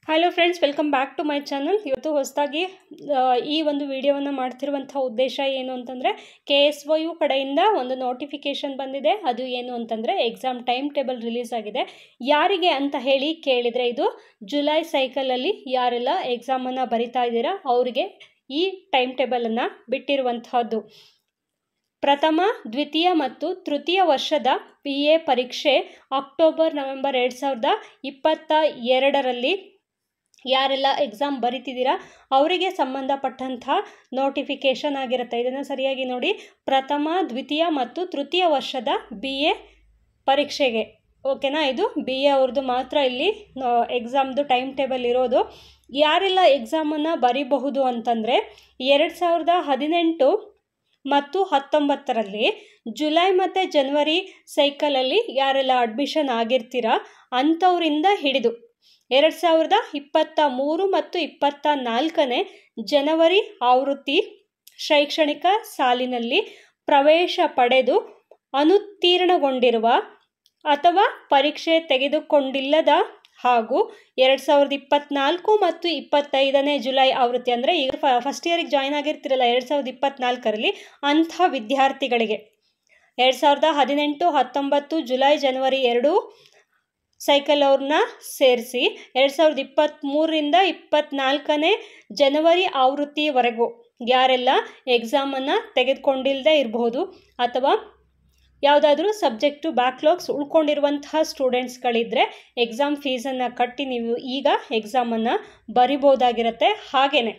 Hello friends, welcome back to my channel. ಇವತ್ತು ಹೊಸದಾಗಿ ಈ ಒಂದು ವಿಡಿಯೋವನ್ನು ಮಾಡ್ತಿರುವಂಥ ಉದ್ದೇಶ ಏನು ಅಂತಂದರೆ, KSYU ಕಡೆಯಿಂದ ಒಂದು ನೋಟಿಫಿಕೇಷನ್ ಬಂದಿದೆ. ಅದು ಏನು ಅಂತಂದರೆ, ಎಕ್ಸಾಮ್ ಟೈಮ್ ಟೇಬಲ್ ರಿಲೀಸ್ ಆಗಿದೆ. ಯಾರಿಗೆ ಅಂತ ಹೇಳಿ ಕೇಳಿದರೆ, ಇದು ಜುಲೈ ಸೈಕಲಲ್ಲಿ ಯಾರೆಲ್ಲ ಎಕ್ಸಾಮನ್ನು ಬರಿತಾ ಇದ್ದೀರಾ ಅವರಿಗೆ ಈ ಟೈಮ್ ಟೇಬಲನ್ನು ಬಿಟ್ಟಿರುವಂತಹದ್ದು. ಪ್ರಥಮ, ದ್ವಿತೀಯ ಮತ್ತು ತೃತೀಯ ವರ್ಷದ BA ಪರೀಕ್ಷೆ ಅಕ್ಟೋಬರ್-ನವೆಂಬರ್ 2022ರಲ್ಲಿ ಯಾರೆಲ್ಲ ಎಕ್ಸಾಮ್ ಬರಿತಿದ್ದೀರಾ ಅವರಿಗೆ ಸಂಬಂಧಪಟ್ಟಂಥ ನೋಟಿಫಿಕೇಷನ್ ಆಗಿರುತ್ತೆ. ಇದನ್ನು ಸರಿಯಾಗಿ ನೋಡಿ. ಪ್ರಥಮ, ದ್ವಿತೀಯ ಮತ್ತು ತೃತೀಯ ವರ್ಷದ BA ಪರೀಕ್ಷೆಗೆ, ಓಕೆನಾ? ಇದು BA ಅವ್ರದ್ದು ಮಾತ್ರ ಇಲ್ಲಿ ಎಕ್ಸಾಮ್ದು ಟೈಮ್ ಟೇಬಲ್ ಇರೋದು. ಯಾರೆಲ್ಲ ಎಕ್ಸಾಮನ್ನು ಬರಿಬಹುದು ಅಂತಂದರೆ, 2018 ಮತ್ತು 2019ರಲ್ಲಿ ಜುಲೈ ಮತ್ತು ಜನವರಿ ಸೈಕಲಲ್ಲಿ ಯಾರೆಲ್ಲ ಅಡ್ಮಿಷನ್ ಆಗಿರ್ತೀರಾ ಅಂಥವರಿಂದ ಹಿಡಿದು 2023 ಮತ್ತು 24ನೇ ಜನವರಿ ಆವೃತ್ತಿ ಶೈಕ್ಷಣಿಕ ಸಾಲಿನಲ್ಲಿ ಪ್ರವೇಶ ಪಡೆದು ಅನುತ್ತೀರ್ಣಗೊಂಡಿರುವ ಅಥವಾ ಪರೀಕ್ಷೆ ತೆಗೆದುಕೊಂಡಿಲ್ಲದ ಹಾಗೂ 2024 ಮತ್ತು 25ನೇ ಜುಲೈ ಆವೃತ್ತಿ, ಅಂದರೆ ಈಗ ಫಸ್ಟ್ ಇಯರಿಗೆ ಜಾಯ್ನ್ ಆಗಿರ್ತಿರಲ್ಲ 2024ರಲ್ಲಿ, ಅಂಥ ವಿದ್ಯಾರ್ಥಿಗಳಿಗೆ 2018, 19 ಜುಲೈ, ಜನವರಿ 2 ಸೈಕಲ್ ಅವ್ರನ್ನ ಸೇರಿಸಿ 2023ರಿಂದ 24ನೇ ಜನವರಿ ಆವೃತ್ತಿವರೆಗೂ ಯಾರೆಲ್ಲ ಎಕ್ಸಾಮನ್ನು ತೆಗೆದುಕೊಂಡಿಲ್ಲದೆ ಇರಬಹುದು ಅಥವಾ ಯಾವುದಾದ್ರೂ ಸಬ್ಜೆಕ್ಟು ಬ್ಯಾಕ್ಲಾಗ್ಸ್ ಉಳ್ಕೊಂಡಿರುವಂತಹ ಸ್ಟೂಡೆಂಟ್ಸ್ಗಳಿದ್ದರೆ ಎಕ್ಸಾಮ್ ಫೀಸನ್ನು ಕಟ್ಟಿ ನೀವು ಈಗ ಎಕ್ಸಾಮನ್ನು ಬರಿಬೋದಾಗಿರುತ್ತೆ. ಹಾಗೆಯೇ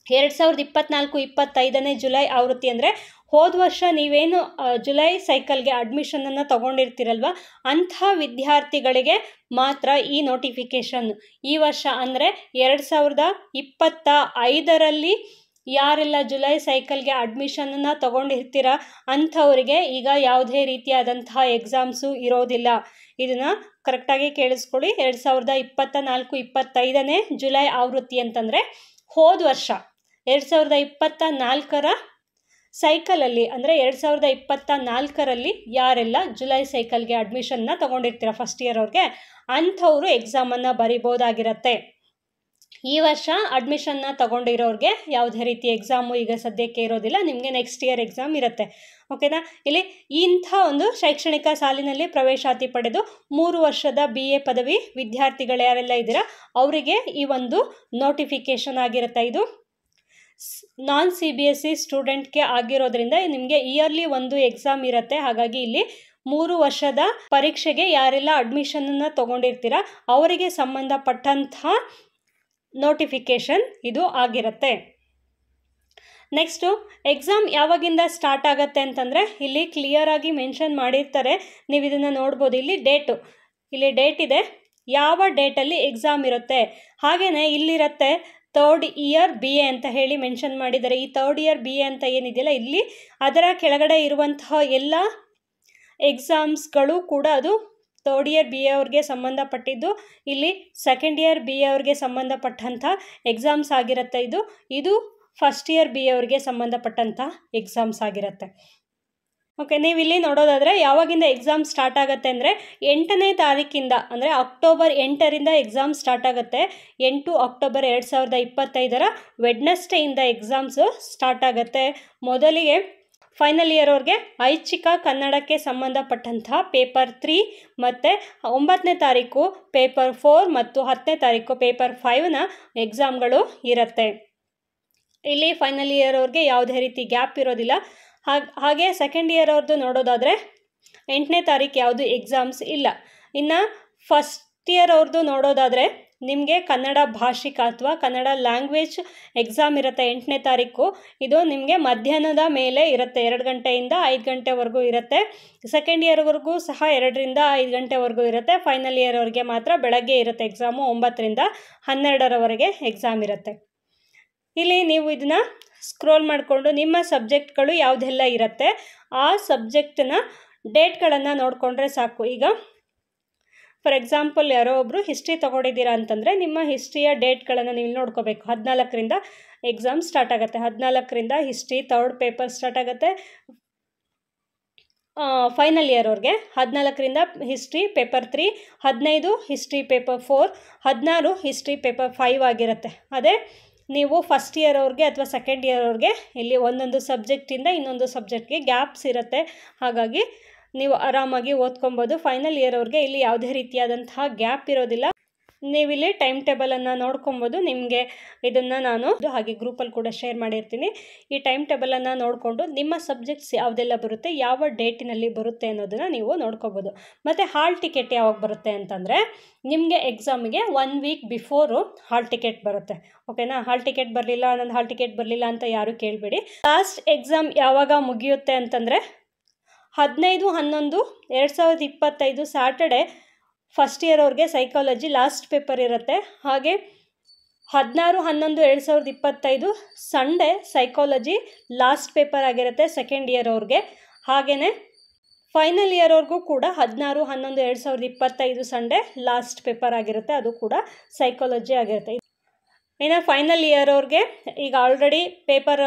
2024-25ನೇ ಜುಲೈ ಆವೃತ್ತಿ ಅಂದರೆ ಹೋದ ವರ್ಷ ನೀವೇನು ಜುಲೈ ಸೈಕಲ್ಗೆ ಅಡ್ಮಿಷನನ್ನು ತೊಗೊಂಡಿರ್ತೀರಲ್ವ, ಅಂಥ ವಿದ್ಯಾರ್ಥಿಗಳಿಗೆ ಮಾತ್ರ ಈ ನೋಟಿಫಿಕೇಷನ್. ಈ ವರ್ಷ ಅಂದರೆ 2025ರಲ್ಲಿ ಯಾರೆಲ್ಲ ಜುಲೈ ಸೈಕಲ್ಗೆ ಅಡ್ಮಿಷನನ್ನು ತೊಗೊಂಡಿರ್ತೀರ ಅಂಥವರಿಗೆ ಈಗ ಯಾವುದೇ ರೀತಿಯಾದಂತಹ ಎಕ್ಸಾಮ್ಸು ಇರೋದಿಲ್ಲ. ಇದನ್ನು ಕರೆಕ್ಟಾಗಿ ಕೇಳಿಸ್ಕೊಳ್ಳಿ. 2024-25ನೇ ಜುಲೈ ಆವೃತ್ತಿ ಅಂತಂದರೆ ಹೋದ ವರ್ಷ 2024ರ ಸೈಕಲಲ್ಲಿ, ಅಂದರೆ 2024ರಲ್ಲಿ ಯಾರೆಲ್ಲ ಜುಲೈ ಸೈಕಲ್ಗೆ ಅಡ್ಮಿಷನ್ನ ತೊಗೊಂಡಿರ್ತೀರ ಫಸ್ಟ್ ಇಯರ್ ಅವ್ರಿಗೆ ಅಂಥವರು ಎಕ್ಸಾಮನ್ನು ಬರಿಬೋದಾಗಿರುತ್ತೆ. ಈ ವರ್ಷ ಅಡ್ಮಿಷನ್ನ ತೊಗೊಂಡಿರೋರಿಗೆ ಯಾವುದೇ ರೀತಿ ಎಕ್ಸಾಮು ಈಗ ಸದ್ಯಕ್ಕೆ ಇರೋದಿಲ್ಲ. ನಿಮಗೆ ನೆಕ್ಸ್ಟ್ ಇಯರ್ ಎಕ್ಸಾಮ್ ಇರುತ್ತೆ, ಓಕೆನಾ? ಇಲ್ಲಿ ಇಂಥ ಒಂದು ಶೈಕ್ಷಣಿಕ ಸಾಲಿನಲ್ಲಿ ಪ್ರವೇಶಾತಿ ಪಡೆದು 3 ವರ್ಷದ BA ಪದವಿ ವಿದ್ಯಾರ್ಥಿಗಳು ಯಾರೆಲ್ಲ ಇದ್ದೀರಾ ಅವರಿಗೆ ಈ ಒಂದು ನೋಟಿಫಿಕೇಷನ್ ಆಗಿರುತ್ತೆ. ಇದು ನಾನ್ CBSE ಸ್ಟೂಡೆಂಟ್ಗೆ ಆಗಿರೋದ್ರಿಂದ ನಿಮಗೆ ಇಯರ್ಲಿ ಒಂದು ಎಕ್ಸಾಮ್ ಇರುತ್ತೆ. ಹಾಗಾಗಿ ಇಲ್ಲಿ 3 ವರ್ಷದ ಪರೀಕ್ಷೆಗೆ ಯಾರೆಲ್ಲ ಅಡ್ಮಿಷನನ್ನು ತೊಗೊಂಡಿರ್ತೀರ ಅವರಿಗೆ ಸಂಬಂಧಪಟ್ಟಂಥ ನೋಟಿಫಿಕೇಷನ್ ಇದು ಆಗಿರುತ್ತೆ. ನೆಕ್ಸ್ಟು, ಎಕ್ಸಾಮ್ ಯಾವಾಗಿಂದ ಸ್ಟಾರ್ಟ್ ಆಗುತ್ತೆ ಅಂತಂದರೆ ಇಲ್ಲಿ ಕ್ಲಿಯರಾಗಿ ಮೆನ್ಷನ್ ಮಾಡಿರ್ತಾರೆ, ನೀವು ಇದನ್ನು ನೋಡ್ಬೋದು. ಇಲ್ಲಿ ಡೇಟ್ ಇದೆ, ಯಾವ ಡೇಟಲ್ಲಿ ಎಕ್ಸಾಮ್ ಇರುತ್ತೆ. ಹಾಗೆಯೇ ಇಲ್ಲಿರುತ್ತೆ ಥರ್ಡ್ ಇಯರ್ BA ಅಂತ ಹೇಳಿ ಮೆನ್ಷನ್ ಮಾಡಿದ್ದಾರೆ. ಈ ಥರ್ಡ್ ಇಯರ್ BA ಅಂತ ಏನಿದೆಯಲ್ಲ ಇಲ್ಲಿ ಅದರ ಕೆಳಗಡೆ ಇರುವಂತಹ ಎಲ್ಲ ಎಕ್ಸಾಮ್ಸ್ಗಳು ಕೂಡ ಅದು ಥರ್ಡ್ ಇಯರ್ BA ಅವ್ರಿಗೆ ಸಂಬಂಧಪಟ್ಟಿದ್ದು. ಇಲ್ಲಿ ಸೆಕೆಂಡ್ ಇಯರ್ BA ಅವ್ರಿಗೆ ಸಂಬಂಧಪಟ್ಟಂಥ ಎಕ್ಸಾಮ್ಸ್ ಆಗಿರುತ್ತೆ. ಇದು ಫಸ್ಟ್ ಇಯರ್ BA ಅವ್ರಿಗೆ ಸಂಬಂಧಪಟ್ಟಂಥ ಎಕ್ಸಾಮ್ಸ್ ಆಗಿರುತ್ತೆ. ಓಕೆ, ನೀವು ಇಲ್ಲಿ ನೋಡೋದಾದರೆ ಯಾವಾಗಿಂದ ಎಕ್ಸಾಮ್ ಸ್ಟಾರ್ಟ್ ಆಗುತ್ತೆ ಅಂದರೆ 8ನೇ ತಾರೀಕಿಂದ, ಅಂದರೆ ಅಕ್ಟೋಬರ್ 8ರಿಂದ ಎಕ್ಸಾಮ್ ಸ್ಟಾರ್ಟ್ ಆಗುತ್ತೆ. 8 ಅಕ್ಟೋಬರ್ 2025ರ ವೆಡ್ನೆಸ್ಡೇಯಿಂದ ಎಕ್ಸಾಮ್ಸು ಸ್ಟಾರ್ಟ್ ಆಗುತ್ತೆ. ಮೊದಲಿಗೆ ಫೈನಲ್ ಇಯರ್ ಅವ್ರಿಗೆ ಐಚ್ಛಿಕ ಕನ್ನಡಕ್ಕೆ ಸಂಬಂಧಪಟ್ಟಂಥ ಪೇಪರ್ 3 ಮತ್ತು 9ನೇ ತಾರೀಕು ಪೇಪರ್ 4 ಮತ್ತು 10ನೇ ತಾರೀಕು ಪೇಪರ್ 5ನ ಎಕ್ಸಾಮ್ಗಳು ಇರುತ್ತೆ. ಇಲ್ಲಿ ಫೈನಲ್ ಇಯರ್ ಅವ್ರಿಗೆ ಯಾವುದೇ ರೀತಿ ಗ್ಯಾಪ್ ಇರೋದಿಲ್ಲ. ಹಾಗೆ ಸೆಕೆಂಡ್ ಇಯರ್ ಅವ್ರದ್ದು ನೋಡೋದಾದರೆ 8ನೇ ತಾರೀಕು ಯಾವುದು ಎಕ್ಸಾಮ್ಸ್ ಇಲ್ಲ. ಇನ್ನು ಫಸ್ಟ್ ಇಯರ್ ಅವ್ರದ್ದು ನೋಡೋದಾದರೆ ನಿಮಗೆ ಕನ್ನಡ ಭಾಷಿಕ ಅಥವಾ ಕನ್ನಡ ಲ್ಯಾಂಗ್ವೇಜ್ ಎಕ್ಸಾಮ್ ಇರುತ್ತೆ 8ನೇ ತಾರೀಕು. ಇದು ನಿಮಗೆ ಮಧ್ಯಾಹ್ನದ ಮೇಲೆ ಇರುತ್ತೆ, 2 ಗಂಟೆಯಿಂದ 5 ಗಂಟೆವರೆಗೂ ಇರುತ್ತೆ. ಸೆಕೆಂಡ್ ಇಯರ್ವರೆಗೂ ಸಹ 2ರಿಂದ 5 ಗಂಟೆವರೆಗೂ ಇರುತ್ತೆ. ಫೈನಲ್ ಇಯರ್ ಅವ್ರಿಗೆ ಮಾತ್ರ ಬೆಳಗ್ಗೆ ಇರುತ್ತೆ ಎಕ್ಸಾಮು, 9ರಿಂದ 12ರವರೆಗೆ ಎಕ್ಸಾಮ್ ಇರುತ್ತೆ. ಇಲ್ಲಿ ನೀವು ಇದನ್ನು ಸ್ಕ್ರೋಲ್ ಮಾಡಿಕೊಂಡು ನಿಮ್ಮ ಸಬ್ಜೆಕ್ಟ್ಗಳು ಯಾವುದೆಲ್ಲ ಇರುತ್ತೆ ಆ ಸಬ್ಜೆಕ್ಟ್ನ ಡೇಟ್ಗಳನ್ನು ನೋಡಿಕೊಂಡ್ರೆ ಸಾಕು. ಈಗ ಫಾರ್ ಎಕ್ಸಾಂಪಲ್ ಯಾರೋ ಒಬ್ಬರು ಹಿಸ್ಟ್ರಿ ತೊಗೊಂಡಿದ್ದೀರಾ ಅಂತಂದರೆ ನಿಮ್ಮ ಹಿಸ್ಟ್ರಿಯ ಡೇಟ್ಗಳನ್ನು ನೀವು ನೋಡ್ಕೋಬೇಕು. 14ರಿಂದ ಎಕ್ಸಾಮ್ ಸ್ಟಾರ್ಟ್ ಆಗುತ್ತೆ. 14ರಿಂದ ಹಿಸ್ಟ್ರಿ ಥರ್ಡ್ ಪೇಪರ್ ಸ್ಟಾರ್ಟ್ ಆಗುತ್ತೆ. ಫೈನಲ್ ಇಯರ್ವರೆಗೆ 14ರಿಂದ history paper 3, 15 history paper 4, 16 history paper 5 ಆಗಿರುತ್ತೆ. ಅದೇ ನೀವು ಫಸ್ಟ್ ಇಯರ್ವರೆಗೆ ಅಥವಾ ಸೆಕೆಂಡ್ ಇಯರ್ವರೆಗೆ ಇಲ್ಲಿ ಒಂದೊಂದು ಸಬ್ಜೆಕ್ಟಿಂದ ಇನ್ನೊಂದು ಸಬ್ಜೆಕ್ಟ್ಗೆ ಗ್ಯಾಪ್ಸ್ ಇರುತ್ತೆ. ಹಾಗಾಗಿ ನೀವು ಆರಾಮಾಗಿ ಓದ್ಕೊಬೋದು. ಫೈನಲ್ ಇಯರ್ವರೆಗೆ ಇಲ್ಲಿ ಯಾವುದೇ ರೀತಿಯಾದಂತಹ ಗ್ಯಾಪ್ ಇರೋದಿಲ್ಲ. ನೀವಿಲ್ಲಿ ಟೈಮ್ ಟೇಬಲನ್ನು ನೋಡ್ಕೊಬೋದು. ನಿಮಗೆ ಇದನ್ನು ನಾನು ಹಾಗೆ ಗ್ರೂಪಲ್ಲಿ ಕೂಡ ಶೇರ್ ಮಾಡಿರ್ತೀನಿ. ಈ ಟೈಮ್ ಟೇಬಲನ್ನು ನೋಡಿಕೊಂಡು ನಿಮ್ಮ ಸಬ್ಜೆಕ್ಟ್ಸ್ ಯಾವುದೆಲ್ಲ ಬರುತ್ತೆ, ಯಾವ ಡೇಟಿನಲ್ಲಿ ಬರುತ್ತೆ ಅನ್ನೋದನ್ನು ನೀವು ನೋಡ್ಕೊಬೋದು. ಮತ್ತು ಹಾಲ್ ಟಿಕೆಟ್ ಯಾವಾಗ ಬರುತ್ತೆ ಅಂತಂದರೆ ನಿಮಗೆ ಎಕ್ಸಾಮಿಗೆ 1 ವೀಕ್ ಬಿಫೋರು ಹಾಲ್ ಟಿಕೆಟ್ ಬರುತ್ತೆ. ಓಕೆನಾ? ಹಾಲ್ ಟಿಕೆಟ್ ಬರಲಿಲ್ಲ, ನನ್ನ ಹಾಲ್ ಟಿಕೆಟ್ ಬರಲಿಲ್ಲ ಅಂತ ಯಾರೂ ಕೇಳಬೇಡಿ. ಲಾಸ್ಟ್ ಎಕ್ಸಾಮ್ ಯಾವಾಗ ಮುಗಿಯುತ್ತೆ ಅಂತಂದರೆ 15/11/2025 ಸ್ಯಾಟರ್ಡೆ ಫಸ್ಟ್ ಇಯರ್ವರೆಗೆ ಸೈಕಾಲಜಿ ಲಾಸ್ಟ್ ಪೇಪರ್ ಇರುತ್ತೆ. ಹಾಗೆ 16/11/2025 ಸಂಡೇ ಸೈಕಾಲಜಿ ಲಾಸ್ಟ್ ಪೇಪರ್ ಆಗಿರುತ್ತೆ ಸೆಕೆಂಡ್ ಇಯರ್ವರೆಗೆ. ಹಾಗೆಯೇ ಫೈನಲ್ ಇಯರ್ವರೆಗೂ ಕೂಡ 16/11/2025 ಸಂಡೇ ಲಾಸ್ಟ್ ಪೇಪರ್ ಆಗಿರುತ್ತೆ, ಅದು ಕೂಡ ಸೈಕಾಲಜಿ ಆಗಿರುತ್ತೆ. ಇನ್ನು ಫೈನಲ್ ಇಯರ್ವರೆಗೆ ಈಗ ಆಲ್ರೆಡಿ ಪೇಪರ್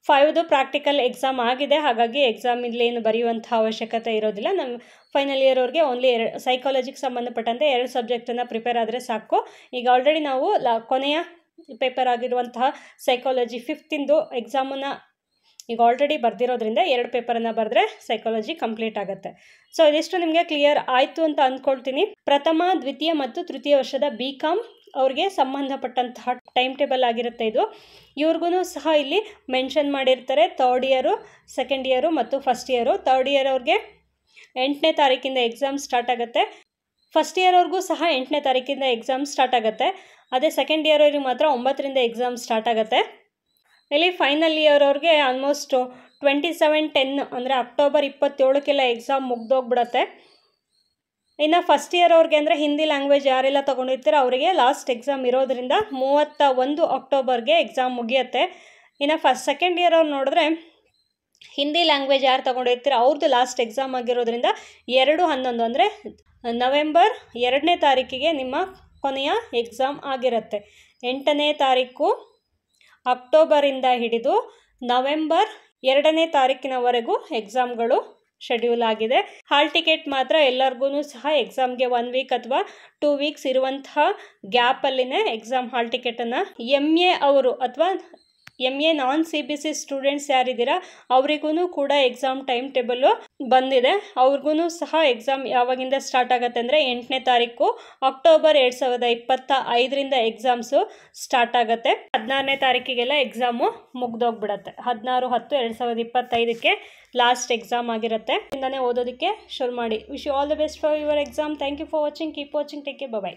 5ದು ಪ್ರಾಕ್ಟಿಕಲ್ ಎಕ್ಸಾಮ್ ಆಗಿದೆ. ಹಾಗಾಗಿ ಎಕ್ಸಾಮ್ ಇಲ್ಲೇನು ಬರೆಯುವಂಥ ಅವಶ್ಯಕತೆ ಇರೋದಿಲ್ಲ. ನಮ್ಮ ಫೈನಲ್ ಇಯರ್ವರೆಗೆ ಓನ್ಲಿ ಸೈಕಾಲಜಿಗೆ ಸಂಬಂಧಪಟ್ಟಂತೆ 2 ಸಬ್ಜೆಕ್ಟನ್ನು ಪ್ರಿಪೇರ್ ಆದರೆ ಸಾಕು. ಈಗ ಆಲ್ರೆಡಿ ನಾವು ಕೊನೆಯ ಪೇಪರ್ ಆಗಿರುವಂತಹ ಸೈಕಾಲಜಿ 5th ಎಕ್ಸಾಮನ್ನು ಈಗ ಆಲ್ರೆಡಿ ಬರೆದಿರೋದ್ರಿಂದ 2 ಪೇಪರನ್ನು ಬರೆದ್ರೆ ಸೈಕಾಲಜಿ ಕಂಪ್ಲೀಟ್ ಆಗುತ್ತೆ. ಸೊ ಇದಿಷ್ಟು ನಿಮಗೆ ಕ್ಲಿಯರ್ ಆಯಿತು ಅಂತ ಅಂದ್ಕೊಳ್ತೀನಿ. ಪ್ರಥಮ, ದ್ವಿತೀಯ ಮತ್ತು ತೃತೀಯ ವರ್ಷದ BCom ಅವ್ರಿಗೆ ಸಂಬಂಧಪಟ್ಟಂತಹ ಟೈಮ್ ಟೇಬಲ್ ಆಗಿರುತ್ತೆ ಇದು. ಇವ್ರಿಗೂ ಸಹ ಇಲ್ಲಿ ಮೆನ್ಷನ್ ಮಾಡಿರ್ತಾರೆ. 3rd ಇಯರು, 2nd ಇಯರು ಮತ್ತು ಫಸ್ಟ್ ಇಯರು. 3rd ಇಯರ್ ಅವ್ರಿಗೆ 8ನೇ ತಾರೀಕಿಂದ ಎಕ್ಸಾಮ್ ಸ್ಟಾರ್ಟ್ ಆಗುತ್ತೆ. ಫಸ್ಟ್ ಇಯರ್ವರೆಗೂ ಸಹ 8ನೇ ತಾರೀಕಿಂದ ಎಕ್ಸಾಮ್ ಸ್ಟಾರ್ಟ್ ಆಗುತ್ತೆ. ಅದೇ ಸೆಕೆಂಡ್ ಇಯರ್ವರೆಗೆ ಮಾತ್ರ 9ರಿಂದ ಎಕ್ಸಾಮ್ ಸ್ಟಾರ್ಟ್ ಆಗುತ್ತೆ. ಇಲ್ಲಿ ಫೈನಲ್ ಇಯರ್ವರೆಗೆ ಆಲ್ಮೋಸ್ಟ್ 27/10 ಅಂದರೆ ಅಕ್ಟೋಬರ್ 27ಕ್ಕೆಲ್ಲ ಎಕ್ಸಾಮ್ ಮುಗ್ದೋಗ್ಬಿಡತ್ತೆ. ಇನ್ನು ಫಸ್ಟ್ ಇಯರ್ ಅವ್ರಿಗೆ ಅಂದರೆ ಹಿಂದಿ ಲ್ಯಾಂಗ್ವೇಜ್ ಯಾರೆಲ್ಲ ತೊಗೊಂಡಿರ್ತೀರೋ ಅವರಿಗೆ ಲಾಸ್ಟ್ ಎಕ್ಸಾಮ್ ಇರೋದ್ರಿಂದ 31 ಅಕ್ಟೋಬರ್ಗೆ ಎಕ್ಸಾಮ್ ಮುಗಿಯುತ್ತೆ. ಇನ್ನು ಸೆಕೆಂಡ್ ಇಯರ್ ಅವ್ರು ನೋಡಿದ್ರೆ ಹಿಂದಿ ಲ್ಯಾಂಗ್ವೇಜ್ ಯಾರು ತೊಗೊಂಡಿರ್ತೀರೋ ಅವ್ರದ್ದು ಲಾಸ್ಟ್ ಎಕ್ಸಾಮ್ ಆಗಿರೋದ್ರಿಂದ 2/11 ಅಂದರೆ ನವೆಂಬರ್ 2ನೇ ತಾರೀಕಿಗೆ ನಿಮ್ಮ ಕೊನೆಯ ಎಕ್ಸಾಮ್ ಆಗಿರುತ್ತೆ. 8ನೇ ತಾರೀಕು ಅಕ್ಟೋಬರಿಂದ ಹಿಡಿದು ನವೆಂಬರ್ 2ನೇ ತಾರೀಕಿನವರೆಗೂ ಎಕ್ಸಾಮ್ಗಳು ಶೆಡ್ಯೂಲ್ ಆಗಿದೆ. ಹಾಲ್ ಟಿಕೆಟ್ ಮಾತ್ರ ಎಲ್ಲರಿಗೂ ಸಹ ಎಕ್ಸಾಮ್ಗೆ 1 ವೀಕ್ ಅಥವಾ 2 ವೀಕ್ಸ್ ಇರುವಂತಹ ಗ್ಯಾಪಲ್ಲಿನೇ ಎಕ್ಸಾಮ್ ಹಾಲ್ ಟಿಕೆಟನ್ನು MA ಅವರು ಅಥವಾ MA ನಾನ್ CBC ಸ್ಟೂಡೆಂಟ್ಸ್ ಯಾರಿದ್ದೀರಾ ಅವರಿಗೂ ಕೂಡ ಎಕ್ಸಾಮ್ ಟೈಮ್ ಟೇಬಲ್ಲು ಬಂದಿದೆ. ಅವ್ರಿಗೂ ಸಹ ಎಕ್ಸಾಮ್ ಯಾವಾಗಿಂದ ಸ್ಟಾರ್ಟ್ ಆಗುತ್ತೆ ಅಂದರೆ 8ನೇ ತಾರೀಕು ಅಕ್ಟೋಬರ್ 2025ರಿಂದ ಎಕ್ಸಾಮ್ಸು ಸ್ಟಾರ್ಟ್ ಆಗುತ್ತೆ. 16ನೇ ತಾರೀಕಿಗೆಲ್ಲ ಎಕ್ಸಾಮು ಮುಗ್ದೋಗ್ಬಿಡತ್ತೆ. 16/10/2025ಕ್ಕೆ ಲಾಸ್ಟ್ ಎಕ್ಸಾಮ್ ಆಗಿರುತ್ತೆ. ಇಂದಾನೆ ಓದೋದಕ್ಕೆ ಶುರು ಮಾಡಿ. Wish you all the best for your exam. Thank you for watching. Keep watching. Take care. By.